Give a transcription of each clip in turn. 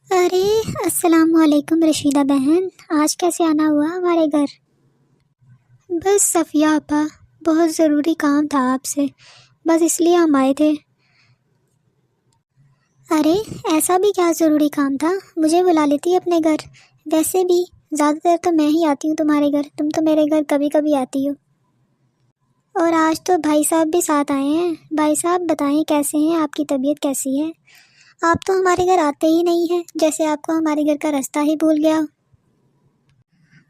ارے السلام علیکم رشیدہ بہن، آج کیسے آنا ہوا ہمارے گھر؟ بس صفیہ آپا، بہت ضروری کام تھا آپ سے، بس اس لیے ہم آئے تھے۔ ارے ایسا بھی کیا ضروری کام تھا؟ مجھے بلا لیتی اپنے گھر، ویسے بھی زیادہ تر تو میں ہی آتی ہوں تمہارے گھر، تم تو میرے گھر کبھی کبھی آتی ہو۔ اور آج تو بھائی صاحب بھی ساتھ آئے ہیں۔ بھائی صاحب بتائیں کیسے ہیں، آپ کی طبیعت کیسی ہے؟ آپ تو ہمارے گھر آتے ہی نہیں ہیں، جیسے آپ کو ہمارے گھر کا رستہ ہی بھول گیا ہو۔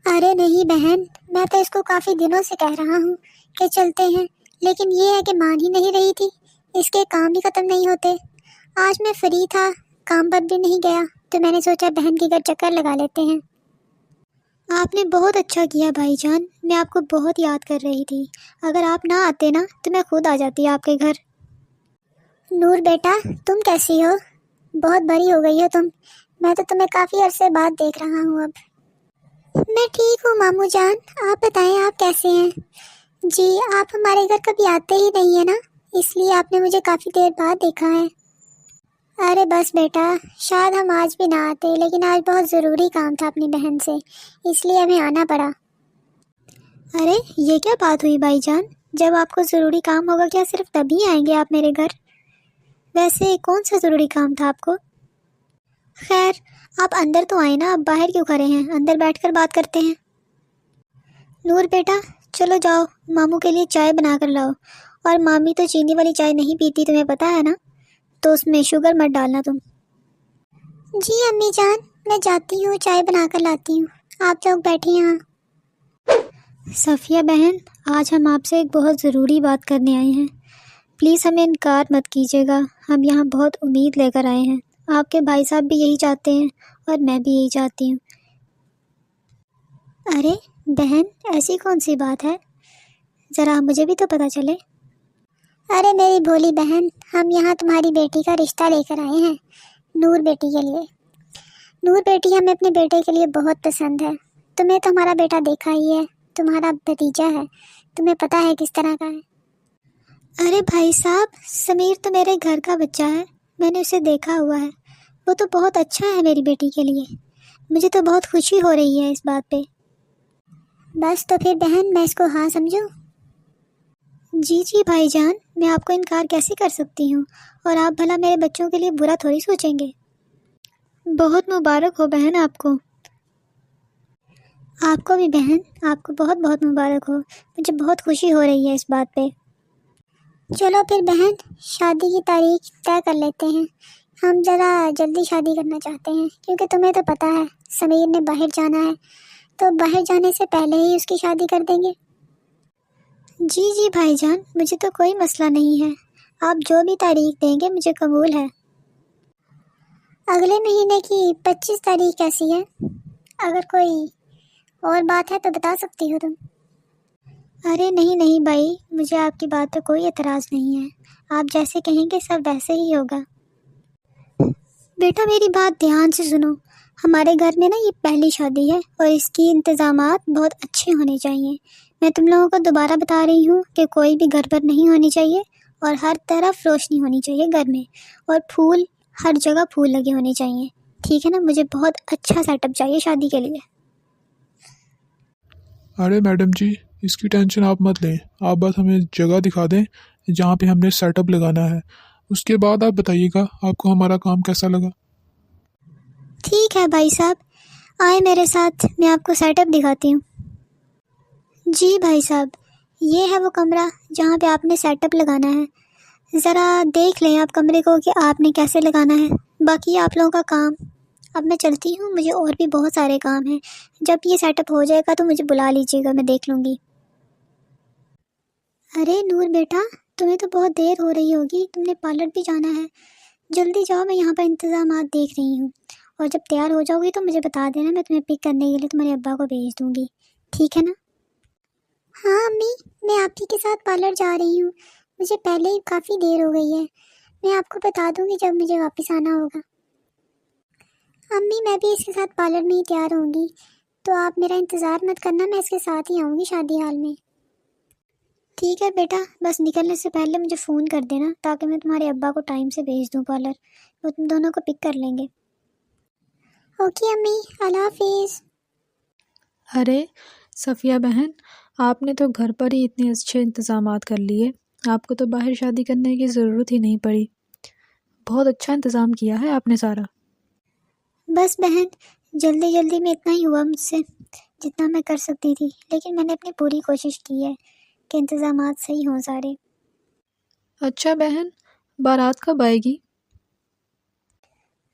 ارے نہیں بہن، میں تو اس کو کافی دنوں سے کہہ رہا ہوں کہ چلتے ہیں، لیکن یہ ہے کہ مان ہی نہیں رہی تھی، اس کے کام بھی ختم نہیں ہوتے۔ آج میں فری تھا، کام پر بھی نہیں گیا، تو میں نے سوچا بہن کے گھر چکر لگا لیتے ہیں۔ آپ نے بہت اچھا کیا بھائی جان، میں آپ کو بہت یاد کر رہی تھی، اگر آپ نہ آتے نا تو میں خود آ جاتی آپ کے گھر۔ نور بیٹا، تم کیسی ہو؟ بہت بڑی ہو گئی ہو تم، میں تو تمہیں کافی عرصے بعد دیکھ رہا ہوں اب۔ میں ٹھیک ہوں ماموں جان، آپ بتائیں آپ کیسے ہیں؟ جی آپ ہمارے گھر کبھی آتے ہی نہیں ہیں نا، اس لیے آپ نے مجھے کافی دیر بعد دیکھا ہے۔ ارے بس بیٹا، شاید ہم آج بھی نہ آتے، لیکن آج بہت ضروری کام تھا اپنی بہن سے، اس لیے ہمیں آنا پڑا۔ ارے یہ کیا بات ہوئی بھائی جان، جب آپ کو ضروری کام ہوگا کیا صرف تبھی آئیں گے آپ میرے گھر؟ ویسے کون سا ضروری کام تھا آپ کو؟ خیر آپ اندر تو آئیں نا، آپ باہر کیوں کھڑے ہیں؟ اندر بیٹھ کر بات کرتے ہیں۔ نور بیٹا چلو جاؤ، ماموں کے لیے چائے بنا کر لاؤ، اور مامی تو چینی والی چائے نہیں پیتی، تمہیں پتہ ہے نا، تو اس میں شوگر مت ڈالنا تم۔ جی امی جان، میں جاتی ہوں، چائے بنا کر لاتی ہوں، آپ لوگ بیٹھے یہاں۔ صفیہ بہن، آج ہم آپ سے ایک بہت ضروری بات کرنے آئے ہیں، پلیز ہمیں انکار مت کیجیے گا، ہم یہاں بہت امید لے کر آئے ہیں، آپ کے بھائی صاحب بھی یہی چاہتے ہیں اور میں بھی یہی چاہتی ہوں۔ ارے بہن ایسی کون سی بات ہے، ذرا مجھے بھی تو پتہ چلے۔ ارے میری بھولی بہن، ہم یہاں تمہاری بیٹی کا رشتہ لے کر آئے ہیں، نور بیٹی کے لیے۔ نور بیٹی ہمیں اپنے بیٹے کے لیے بہت پسند ہے، تمہیں تو ہمارا بیٹا دیکھا ہی ہے، تمہارا بھتیجا ہے، تمہیں پتہ ہے کس طرح کا ہے۔ ارے بھائی صاحب، سمیر تو میرے گھر کا بچہ ہے، میں نے اسے دیکھا ہوا ہے، وہ تو بہت اچھا ہے میری بیٹی کے لیے، مجھے تو بہت خوشی ہو رہی ہے اس بات پہ۔ بس تو پھر بہن میں اس کو ہاں سمجھوں؟ جی بھائی جان، میں آپ کو انکار کیسے کر سکتی ہوں، اور آپ بھلا میرے بچوں کے لیے برا تھوڑی سوچیں گے۔ بہت مبارک ہو بہن آپ کو۔ آپ کو بھی بہن، آپ کو بہت بہت مبارک ہو، مجھے بہت خوشی ہو رہی ہے اس بات پہ۔ چلو پھر بہن شادی کی تاریخ طے کر لیتے ہیں، ہم ذرا جلدی شادی کرنا چاہتے ہیں، کیونکہ تمہیں تو پتہ ہے سمیر نے باہر جانا ہے، تو باہر جانے سے پہلے ہی اس کی شادی کر دیں گے۔ جی بھائی جان، مجھے تو کوئی مسئلہ نہیں ہے، آپ جو بھی تاریخ دیں گے مجھے قبول ہے۔ اگلے مہینے کی 25 تاریخ کیسی ہے؟ اگر کوئی اور بات ہے تو بتا سکتی ہو تم۔ ارے نہیں بھائی، مجھے آپ کی بات پہ کوئی اعتراض نہیں ہے، آپ جیسے کہیں گے سب ویسے ہی ہوگا۔ بیٹا میری بات دھیان سے سنو، ہمارے گھر میں نا یہ پہلی شادی ہے، اور اس کی انتظامات بہت اچھے ہونے چاہیے، میں تم لوگوں کو دوبارہ بتا رہی ہوں کہ کوئی بھی گھر نہیں ہونی چاہیے، اور ہر طرف روشنی ہونی چاہیے گھر میں، اور پھول ہر جگہ پھول لگے ہونے چاہیے، ٹھیک ہے نا؟ مجھے بہت اچھا سیٹ اپ چاہیے شادی کے لیے۔ ارے میڈم جی، اس کی ٹینشن آپ مت لیں، آپ بس ہمیں جگہ دکھا دیں جہاں پہ ہم نے سیٹ اپ لگانا ہے، اس کے بعد آپ بتائیے گا آپ کو ہمارا کام کیسا لگا۔ ٹھیک ہے بھائی صاحب، آئے میرے ساتھ، میں آپ کو سیٹ اپ دکھاتی ہوں۔ جی بھائی صاحب، یہ ہے وہ کمرہ جہاں پہ آپ نے سیٹ اپ لگانا ہے، ذرا دیکھ لیں آپ کمرے کو کہ آپ نے کیسے لگانا ہے، باقی آپ لوگوں کا کام۔ اب میں چلتی ہوں، مجھے اور بھی بہت سارے کام ہیں، جب یہ سیٹ اپ ہو جائے گا تو مجھے بلا لیجیے گا، میں دیکھ لوں گی۔ ارے نور بیٹا، تمہیں تو بہت دیر ہو رہی ہوگی، تم نے پارلر بھی جانا ہے، جلدی جاؤ، میں یہاں پر انتظامات دیکھ رہی ہوں، اور جب تیار ہو جاؤ گی تو مجھے بتا دینا، میں تمہیں پک کرنے کے لیے تمہارے ابا کو بھیج دوں گی، ٹھیک ہے نا؟ ہاں امی، میں آپ ہی کے ساتھ پارلر جا رہی ہوں، مجھے پہلے ہی کافی دیر ہو گئی ہے، میں آپ کو بتا دوں گی جب مجھے واپس آنا ہوگا۔ امی میں بھی اس کے ساتھ پارلر میں ہی تیار ہوں گی، تو آپ میرا انتظار مت کرنا، میں اس کے ساتھ ہی آؤں گی شادی ہال میں۔ ٹھیک ہے بیٹا، بس نکلنے سے پہلے مجھے فون کر دینا تاکہ میں تمہارے ابا کو ٹائم سے بھیج دوں پارلر، وہ تم دونوں کو پک کر لیں گے۔ اوکے امی، اللہ حافظ۔ ارے صفیہ بہن، آپ نے تو گھر پر ہی اتنے اچھے انتظامات کر لیے، آپ کو تو باہر شادی کرنے کی ضرورت ہی نہیں پڑی۔ بہت اچھا انتظام کیا ہے آپ نے سارا۔ بس بہن، جلدی جلدی میں اتنا ہی ہوا مجھ سے جتنا میں کر سکتی تھی، لیکن میں نے اپنی پوری کوشش کی ہے کہ انتظامات صحیح ہوں سارے۔ اچھا بہن، بارات کب آئے گی؟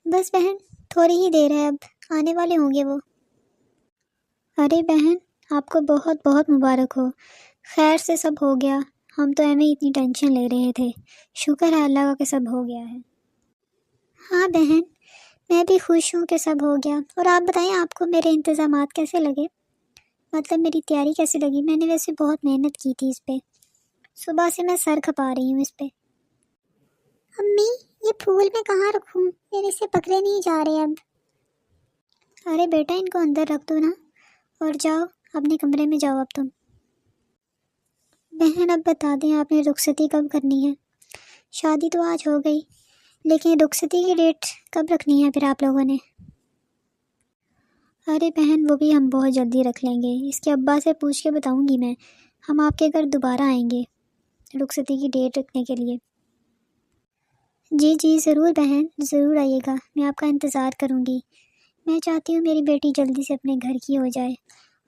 بس بہن، تھوڑی ہی دیر ہے، اب آنے والے ہوں گے وہ۔ ارے بہن، آپ کو بہت بہت مبارک ہو، خیر سے سب ہو گیا۔ ہم تو ایویں اتنی ٹینشن لے رہے تھے، شکر ہے اللہ کا کہ سب ہو گیا ہے۔ ہاں بہن، میں بھی خوش ہوں کہ سب ہو گیا۔ اور آپ بتائیں، آپ کو میرے انتظامات کیسے لگے؟ مطلب میری تیاری کیسی لگی؟ میں نے ویسے بہت محنت کی تھی اس پہ، صبح سے میں سر کھپا رہی ہوں اس پہ۔ امی، یہ پھول میں کہاں رکھوں؟ میرے سے پکڑے نہیں جا رہے اب۔ ارے بیٹا، ان کو اندر رکھ دو نا، اور جاؤ اپنے کمرے میں جاؤ اب تم۔ بہن اب بتا دیں، آپ نے رخصتی کب کرنی ہے؟ شادی تو آج ہو گئی، لیکن رخصتی کی ڈیٹ کب رکھنی ہے پھر آپ لوگوں نے؟ ارے بہن، وہ بھی ہم بہت جلدی رکھ لیں گے، اس کے ابا سے پوچھ کے بتاؤں گی میں۔ ہم آپ کے گھر دوبارہ آئیں گے رخصتی کی ڈیٹ رکھنے کے لیے۔ جی جی ضرور بہن، ضرور آئیے گا، میں آپ کا انتظار کروں گی۔ میں چاہتی ہوں میری بیٹی جلدی سے اپنے گھر کی ہو جائے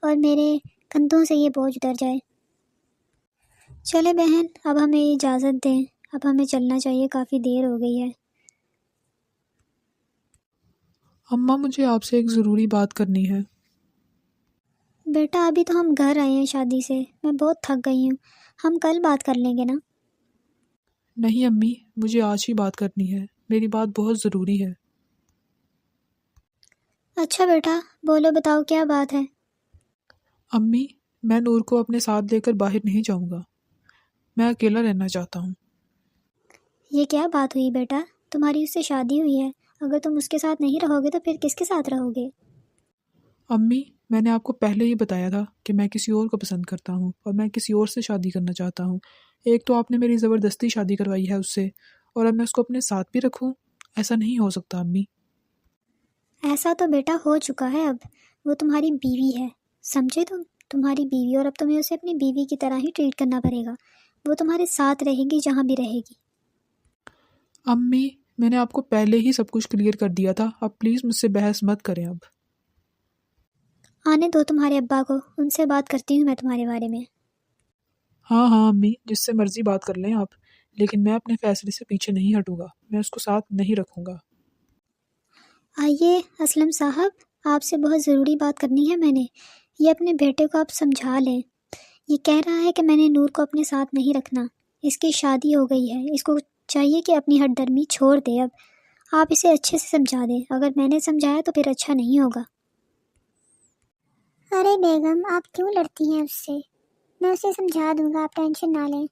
اور میرے کندھوں سے یہ بوجھ اتر جائے۔ چلے بہن، اب ہمیں اجازت دیں، اب ہمیں چلنا چاہیے، کافی دیر ہو گئی ہے۔ اماں، مجھے آپ سے ایک ضروری بات کرنی ہے۔ بیٹا ابھی تو ہم گھر آئے ہیں شادی سے، میں بہت تھک گئی ہوں، ہم کل بات کر لیں گے نا۔ نہیں امی، مجھے آج ہی بات کرنی ہے، میری بات بہت ضروری ہے۔ اچھا بیٹا، بولو، بتاؤ کیا بات ہے؟ امی، میں نور کو اپنے ساتھ لے کر باہر نہیں جاؤں گا، میں اکیلا رہنا چاہتا ہوں۔ یہ کیا بات ہوئی بیٹا؟ تمہاری اس سے شادی ہوئی ہے، اگر تم اس کے ساتھ نہیں رہو گے تو پھر کس کے ساتھ رہو گے؟ امی، میں نے آپ کو پہلے ہی بتایا تھا کہ میں کسی اور کو پسند کرتا ہوں اور میں کسی اور سے شادی کرنا چاہتا ہوں۔ ایک تو آپ نے میری زبردستی شادی کروائی ہے اس سے، اور اب میں اس کو اپنے ساتھ بھی رکھوں؟ ایسا نہیں ہو سکتا امی۔ ایسا تو بیٹا ہو چکا ہے، اب وہ تمہاری بیوی ہے، سمجھے تم؟ تمہاری بیوی، اور اب تمہیں اسے اپنی بیوی کی طرح ہی ٹریٹ کرنا پڑے گا، وہ تمہارے ساتھ رہے گی جہاں بھی رہے گی۔ امی، میں نے آپ کو پہلے ہی سب کچھ کلیئر کر دیا تھا، آپ پلیز مجھ سے بحث مت کریں اب۔ آنے دو تمہارے ابا کو، ان سے بات کرتی ہوں میں تمہارے بارے میں۔ ہاں ہاں امی، جس سے مرضی بات کر لیں آپ، لیکن میں اپنے فیصلے سے پیچھے نہیں ہٹوں گا، میں اس کو ساتھ نہیں رکھوں گا۔ آئیے اسلم صاحب، آپ سے بہت ضروری بات کرنی ہے میں نے۔ یہ اپنے بیٹے کو آپ سمجھا لیں، یہ کہہ رہا ہے کہ میں نے نور کو اپنے ساتھ نہیں رکھنا، اس کی شادی ہو گئی ہے، اس کو چاہیے کہ اپنی ہٹ درمی چھوڑ دے۔ اب آپ اسے اچھے سے سمجھا دیں، اگر میں نے سمجھایا تو پھر اچھا نہیں ہوگا۔ ارے بیگم، آپ کیوں لڑتی ہیں اس سے؟ میں اسے سمجھا دوں گا، آپ ٹینشن نہ لیں۔